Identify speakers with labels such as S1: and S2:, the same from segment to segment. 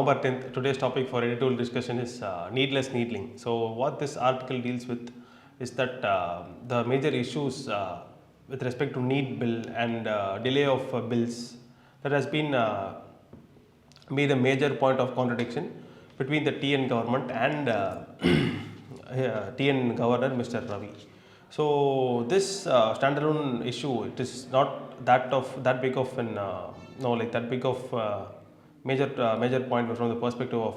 S1: November 10th, today's topic for editorial discussion is needless needling. So what this article deals with is that the major issues with respect to need bill and delay of bills that has been made a major point of contradiction between the TN government and TN governor Mr. Ravi. So this standalone issue, it is not that big of an major point from the perspective of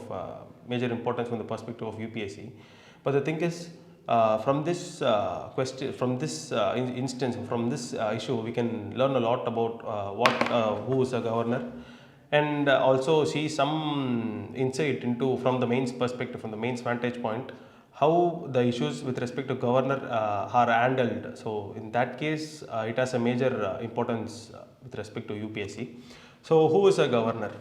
S1: major importance from the perspective of UPSC. But the thing is, from this instance, from this issue, we can learn a lot about who is a governor, and also see some insight into from the mains perspective, from the mains vantage point, how the issues with respect to governor are handled. So in that case, it has a major importance with respect to UPSC. So who is a governor?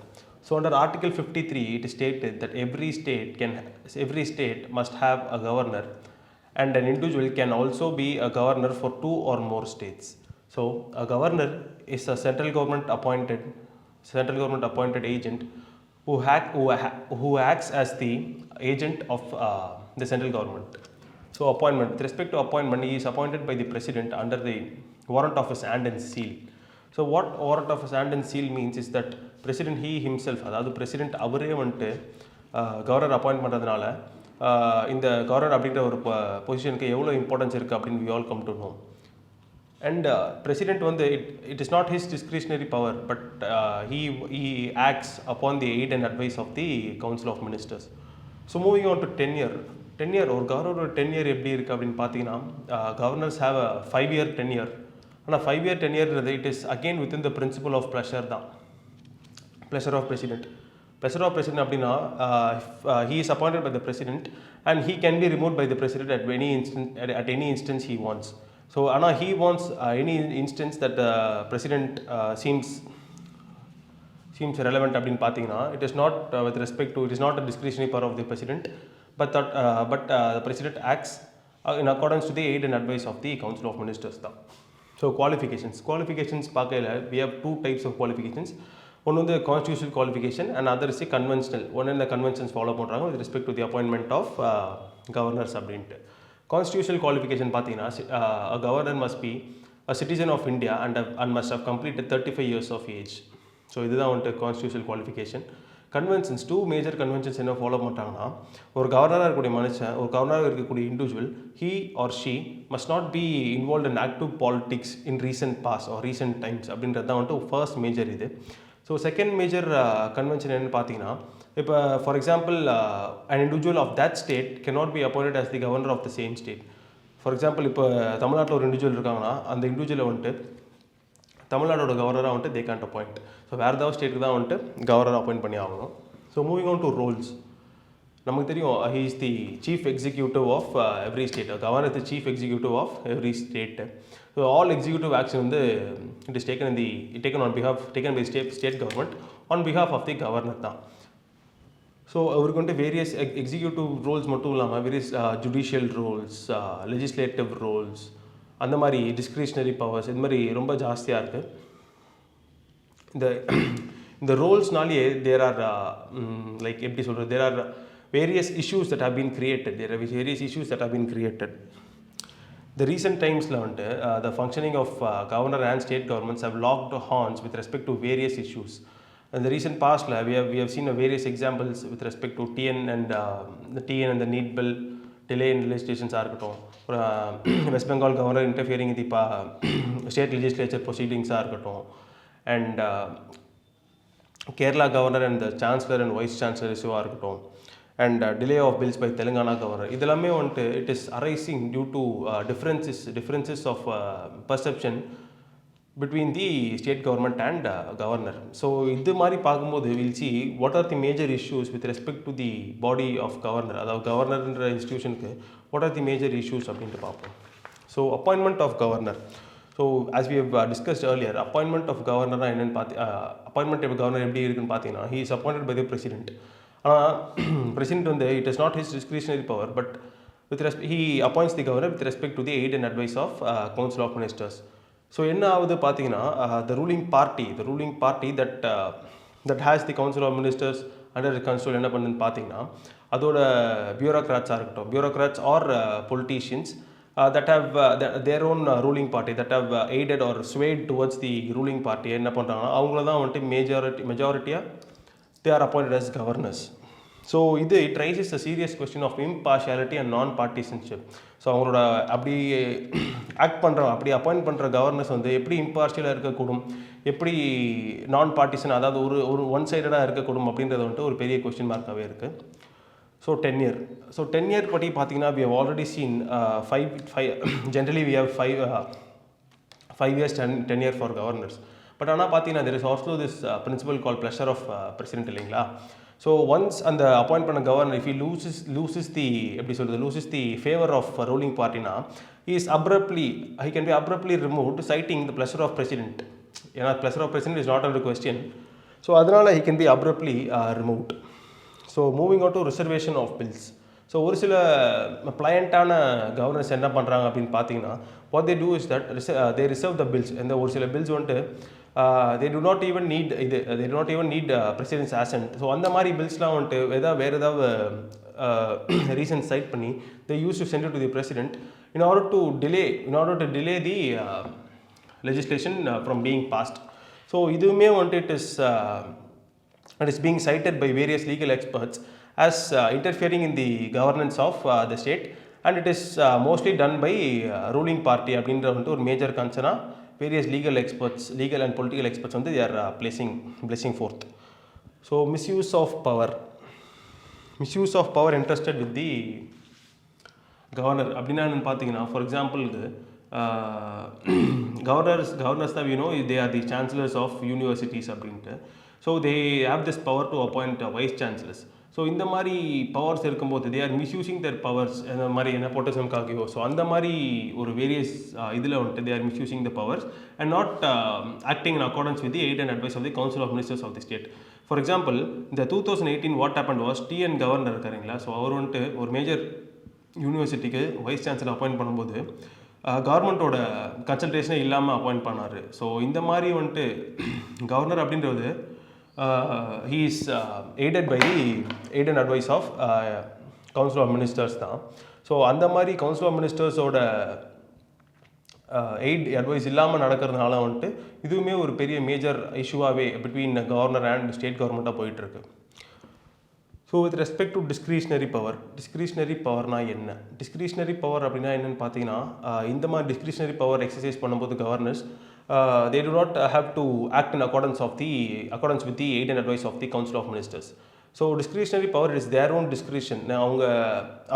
S1: So under Article 53, it is stated that every state must have a governor, and an individual can also be a governor for 2 or more states. So a governor is a central government appointed agent who acts as the agent of the central government. So appointment, with respect to appointment, he is appointed by the president under the warrant of his hand and seal. So what warrant of his hand and seal means is that president he himself, அதாவது president அவரே வந்துட்டு governor appoint பண்ணுறதுனால இந்த governor அப்படின்ற ஒரு பொசிஷனுக்கு எவ்வளோ importance இருக்குது அப்படின்னு we all come to know. And president வந்து it is not his discretionary power, but he acts upon the aid and advice of the council of ministers. So moving on to tenure ஒரு கவர்னரோட tenure எப்படி இருக்குது அப்படின்னு பார்த்தீங்கன்னா, governors have a 5-year tenure. ஆனால் 5-year tenure it is again within the principle of pleasure of president அப்படின்னா he is appointed by the president and he can be removed by the president at any instance he wants. So ஆனால் he wants any instance that the president seems relevant அப்படின்னு பார்த்தீங்கன்னா, it is not with respect to, it is not a discretionary power of the president, but the president acts in accordance to the aid and advice of the council of ministers தான். So qualifications பார்க்கையில் we have 2 types of qualifications. One is the constitutional qualification and other is the conventional. One in the conventions follow பண்ணுறாங்க with respect to the appointment of governors அப்படின்ட்டு. Constitutional qualification பார்த்தீங்கன்னா, a governor must be a citizen of India and must have completed 35 years of age. So இதுதான் வந்துட்டு constitutional qualification. Conventions, 2 major conventions என்ன follow பண்ணுறாங்கன்னா, ஒரு கவர்னராக இருக்கக்கூடிய மனுஷன், ஒரு கவர்னராக இருக்கக்கூடிய individual, he or she must not be involved in active politics in recent past or recent times அப்படின்றது தான் வந்துட்டு ஃபர்ஸ்ட் மேஜர் இது. ஸோ செகண்ட் மேஜர் கன்வென்ஷன் என்னென்னு பார்த்தீங்கன்னா, இப்போ for example an individual of that state cannot be appointed as the governor of the same state. For example இப்போ தமிழ்நாட்டில் ஒரு இண்டிவிஜுவல் இருக்காங்கன்னா, அந்த இண்டிவிஜுவலை வந்துட்டு தமிழ்நாடோட கவர்னராக வந்துட்டு they can't appoint. ஸோ வேறு ஏதாவது ஸ்டேட்டுக்கு தான் வந்துட்டு கவர்னர் அப்பாயிண்ட் பண்ணி ஆகணும். So moving on to roles, நமக்கு தெரியும் he is the chief executive of every state. Governor is the chief executive of every state. So all executive action வந்து it is taken by state government on behalf of the governor தான். So அவருக்கு வந்துட்டு various executive roles மட்டும் இல்லாமல் various judicial roles, legislative roles, அந்த மாதிரி discretionary powers, இது மாதிரி ரொம்ப ஜாஸ்தியாக இருக்குது. இந்த ரோல்ஸ்னாலே தேர் ஆர் லைக் எப்படி சொல்கிறது, there are various issues that have been created. The recent times the functioning of governor and state governments have locked horns with respect to various issues. In the recent past we have seen various examples with respect to TN and the need bill delay in legislations are இருக்கட்டும், West Bengal governor interfering in the state legislature proceedings are இருக்கட்டும், and Kerala governor and the chancellor and vice chancellor issue are இருக்கட்டும், and delay of bills by Telangana governor. இதெல்லாமே வந்துட்டு it is arising due to differences of perception between the state government and governor. So இது மாதிரி பார்க்கும்போது we'll see what are the major issues with respect to the body of governor, அதாவது கவர்னர்ன்ற இன்ஸ்டிடியூஷனுக்கு what are the major issues அப்படின்ட்டு பார்ப்போம். So appointment of governor. So as we have discussed earlier, appointment of governor என்னன்னு appointment of governor எப்படி இருக்குன்னு பார்த்தீங்கன்னா, he is appointed by the president. ஆனால் president வந்து it is not his discretionary power, but he appoints the governor with respect to the aid and advice of council of ministers. So என்ன ஆகுது பார்த்தீங்கன்னா, the ruling party that has the council of ministers under control என்ன பண்ணுன்னு பார்த்தீங்கன்னா அதோட பியூரோக்ராட்ஸாக இருக்கட்டும், bureaucrats or politicians that have their own ruling party that have aided or swayed towards the ruling party என்ன பண்ணுறாங்கன்னா அவங்கள தான் வந்துட்டு மெஜாரிட்டியாக they are appointed as governors. So இது it raises a serious question of impartiality and non partisanship. So அவங்களோட அப்படி act பண்ணுற அப்படி அப்பாயிண்ட் பண்ணுற கவர்னர்ஸ் வந்து எப்படி இம்பார்ஷியலாக இருக்கக்கூடும், எப்படி நான் பார்ட்டிசன் அதாவது ஒரு ஒன் சைடடாக இருக்கக்கூடும் அப்படின்றது வந்துட்டு ஒரு பெரிய கொஸ்டின் மார்க்காகவே இருக்குது. ஸோ 10 year பற்றி பார்த்தீங்கன்னா we have already seen generally we have 5 years 10 year for governors. But ஆனால் பார்த்தீங்கன்னா there is also this principle called pleasure of president இல்லைங்களா. ஸோ ஒன்ஸ் அந்த அப்பாயிண்ட் பண்ண governor if he loses the favor of ruling partyனா he can be abruptly removed citing the pleasure of president. ஏன்னா pleasure of president is not under question. So அதனால் he can be abruptly removed. So moving out to reservation of bills. So ஒரு சில ப்ளையண்ட்டான governors என்ன பண்ணுறாங்க அப்படின்னு பார்த்தீங்கன்னா what they do is that they reserve the bills. இந்த ஒரு சில பில்ஸ் வந்துட்டு they do not even need president's assent. So அந்த மாதிரி பில்ஸ்லாம் வந்துட்டு வேறு ஏதாவது ரீசன் சைட் பண்ணி they used to send it to the president in order to delay the legislation from being passed. So இதுவுமே வந்துட்டு it is being cited by various legal experts as interfering in the governance of the state, and it is mostly done by ruling party அப்படின்ற வந்துட்டு ஒரு major கன்சர்னாக various legal and political experts வந்து they are placing forth. So misuse of power entrusted with the governor அப்படின்னா என்னன்னு பார்த்தீங்கன்னா for எக்ஸாம்பிளுக்கு governors தான் we know they are the chancellors of universities அப்படின்ட்டு. So they have this power to appoint vice chancellors. So இந்த மாதிரி powers இருக்கும்போது they are misusing their powers. அந்த மாதிரி என்ன பொட்டசம் காக்கியோ ஸோ அந்த மாதிரி ஒரு வேரியஸ் இதில் வந்துட்டு they are misusing the powers and not acting in accordance with the aid and advice of the council of ministers of the state. For example இந்த 2018 what happen was TN governor இருக்காருங்களா. So அவர் வந்துட்டு ஒரு major யூனிவர்சிட்டிக்கு vice chancellor appoint பண்ணும்போது கவர்மெண்ட்டோட கன்சல்டேஷனே இல்லாமல் appoint பண்ணார். ஸோ இந்த மாதிரி வந்துட்டு கவர்னர் அப்படின்றது he is aided by the aid and advice of council of ministers தான். ஸோ அந்த மாதிரி கவுன்சில் ஆஃப் மினிஸ்டர்ஸோட எய்ட் அட்வைஸ் இல்லாமல் நடக்கிறதுனால வந்துட்டு இதுவுமே ஒரு பெரிய மேஜர் இஷ்யூவாகவே பிட்வீன் கவர்னர் அண்ட் ஸ்டேட் கவர்மெண்ட்டாக போயிட்டுருக்கு. So with respect to discretionary பவர்னா என்ன? டிஸ்க்ரிஷனரி பவர் அப்படின்னா என்னென்னு பார்த்தீங்கன்னா இந்த மாதிரி டிஸ்க்ரிஷனரி பவர் எக்ஸசைஸ் பண்ணும்போது governors they do not have to act in accordance with the aid and advice of the council of ministers. So discretionary power is their own discretion.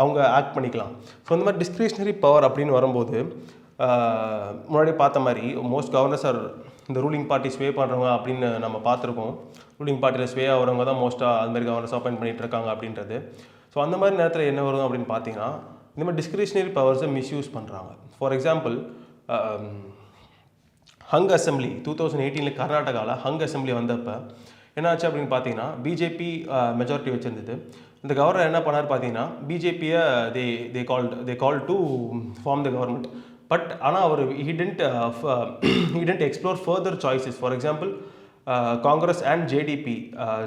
S1: அவங்க act பண்ணிக்கலாம். So இந்த மாதிரி discretionary power அப்படின்னு வரும்போது முன்னாடி பார்த்த மாதிரி மோஸ்ட் கவர்னர்ஸ் ஆர் இந்த ரூலிங் பார்ட்டி ஸ்வே பண்ணுறவங்க அப்படின்னு நம்ம பார்த்துருக்கோம். ரூலிங் பார்ட்டியில் ஸ்வே ஆகிறவங்க தான் மோஸ்ட்டாக அது மாதிரி கவர்னர்ஸ் அப்பாயிண்ட் பண்ணிகிட்டு இருக்காங்க அப்படின்றது. ஸோ அந்த மாதிரி நேரத்தில் என்ன வரும் அப்படின்னு பார்த்தீங்கன்னா இந்த மாதிரி டிஸ்க்ரிஷனரி பவர்ஸை மிஸ்யூஸ் பண்ணுறாங்க. ஃபார் எக்ஸாம்பிள் ஹங் அசம்பிளி 2018 கர்நாடகாவில் ஹங் அசம்பிளி வந்தப்போ என்னாச்சு அப்படின்னு பார்த்தீங்கன்னா பிஜேபி மெஜாரிட்டி வச்சுருந்தது. இந்த கவர்னர் என்ன பண்ணார் பார்த்தீங்கன்னா பிஜேபியை they call to form the government. But ஆனால் அவர் he didn't explore further choices. For example Congress and JDP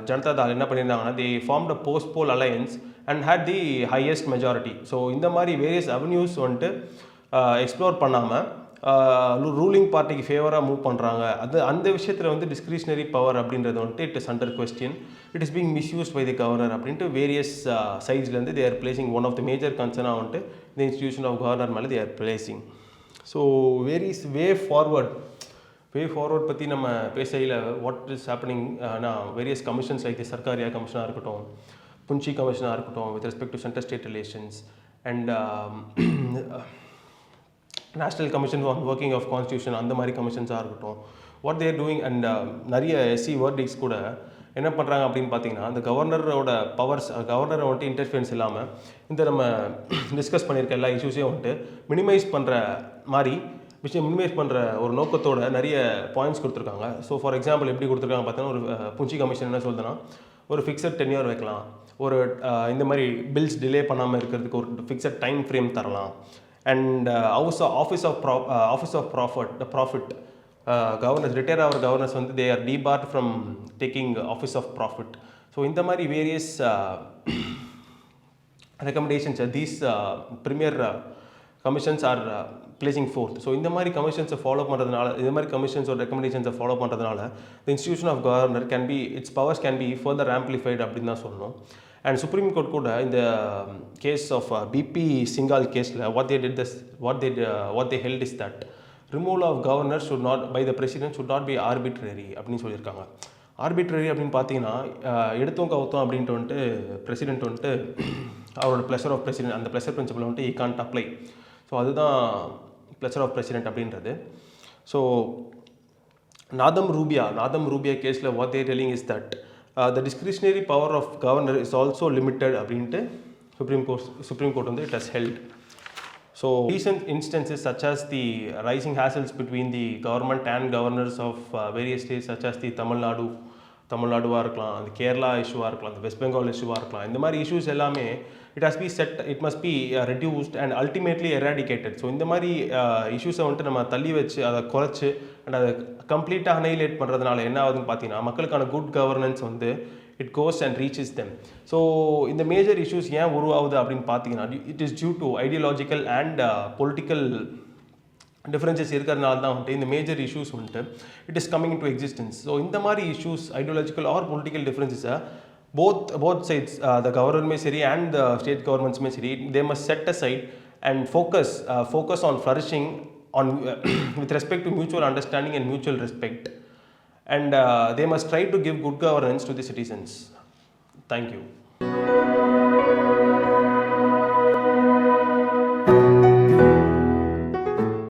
S1: Janata Dal என்ன பண்ணியிருந்தாங்கன்னா they formed a post poll alliance and had the highest majority. So இந்த மாதிரி வேரியஸ் அவென்யூஸ் வந்துட்டு எக்ஸ்ப்ளோர் பண்ணாமல் ruling பார்ட்டிக்கு ஃபேவராக மூவ் பண்ணுறாங்க. அந்த விஷயத்தில் வந்து டிஸ்க்ரிஷனரி பவர் அப்படின்றது வந்துட்டு it is under question. It is being misused by the governor அப்படின்ட்டு வேரியஸ் சைட்ஸ்லேருந்து they are placing one of the major கன்சர்னாக வந்துட்டு இந்த இன்ஸ்டிடியூஷன் ஆஃப் கவர்னர் மேலே they are placing. So way forward பற்றி நம்ம பேசையில் what is happening various commissions like the Sarkaria கமிஷனாக இருக்கட்டும், புஞ்சி கமிஷனாக இருக்கட்டும் with respect to centre state relations and national commission on working of constitution அந்த மாதிரி கமிஷன்ஸாக இருக்கட்டும் வாட் தேர் டூயிங் அண்ட் நிறைய எஸ்சி வேர்டிக்ஸ் கூட என்ன பண்ணுறாங்க அப்படின்னு பார்த்தீங்கன்னா அந்த கவர்னரோட பவர்ஸ் கவர்னரை வந்துட்டு இன்டர்ஃபியரன்ஸ் இல்லாமல் இந்த நம்ம டிஸ்கஸ் பண்ணியிருக்க எல்லா இஷ்யூஸையும் வந்துட்டு மினிமைஸ் பண்ணுற ஒரு நோக்கத்தோட நிறைய பாயிண்ட்ஸ் கொடுத்துருக்காங்க. ஸோ ஃபார் எக்ஸாம்பிள் எப்படி கொடுத்துருக்காங்க பார்த்தீங்கன்னா ஒரு புஞ்சி கமிஷன் என்ன சொல்லுதுன்னா ஒரு ஃபிக்ஸட் டென்யூர் வைக்கலாம், ஒரு இந்த மாதிரி பில்ஸ் டிலே பண்ணாமல் இருக்கிறதுக்கு ஒரு ஃபிக்ஸட் டைம் ஃப்ரேம் தரலாம். And office of profit governors retire our governors வந்து they are debarred from taking office of profit. So இந்த மாதிரி various recommendations these premier commissions are placing forth. So இந்த மாதிரி commissions follow பண்றதுனால, இந்த மாதிரி commissions or recommendations follow பண்றதுனால the institution of governor can be, its powers can be further amplified அப்படின்னு தான் சொல்லணும். And Supreme Court கூட இந்த case of BP Singhal caseல what they held is that removal of governor should not by the president should not be arbitrary அப்படின்னு சொல்லியிருக்காங்க. Arbitrary அப்படின்னு பார்த்தீங்கன்னா எடுத்தோம் கவுத்தோம் அப்படின்ட்டு வந்துட்டு பிரசிடென்ட் வந்துட்டு அவரோட ப்ளஷர் ஆஃப் பிரசிடென்ட், அந்த ப்ளஷர் பிரின்சிபல் வந்துட்டு ஈ கான்ட் அப்ளை. ஸோ அதுதான் ப்ளஷர் ஆஃப் பிரசிடென்ட் அப்படின்றது. ஸோ நாதம் ரூபியா கேஸில் what they're telling is that the discretionary power of governor is also limited அப்படின்ட்டு சுப்ரீம் கோர்ட் வந்து it has held. So recent instances such as the rising hassles between the government and governors of various states such as the தமிழ்நாடுவாக இருக்கலாம், அந்த கேரளா இஷ்யூவாக இருக்கலாம், அந்த west Bengal இஷ்யூவாக இருக்கலாம், இந்த மாதிரி issues எல்லாமே it must be reduced and ultimately eradicated. So இந்த மாதிரி இஷ்யூஸை வந்துட்டு நம்ம தள்ளி வச்சு அதை குறைச்சி அண்ட் அதை கம்ப்ளீட்டாக அனைலேட் பண்ணுறதுனால என்ன ஆகுதுன்னு பார்த்தீங்கன்னா மக்களுக்கான குட் கவர்னன்ஸ் வந்து it goes and reaches them. So இந்த மேஜர் இஷ்யூஸ் ஏன் உருவாகுது அப்படின்னு பார்த்தீங்கன்னா it is due to ideological and political differences இருக்கிறதுனால தான் வந்துட்டு இந்த மேஜர் இஷ்யூஸ் வந்துட்டு it is coming into existence. So இந்த மாதிரி issues ideological or political differences both sides the government சரி and the state governments சரி they must set aside and focus on flourishing on with respect to mutual understanding and mutual respect. And they must try to give good governance to the citizens. Thank you.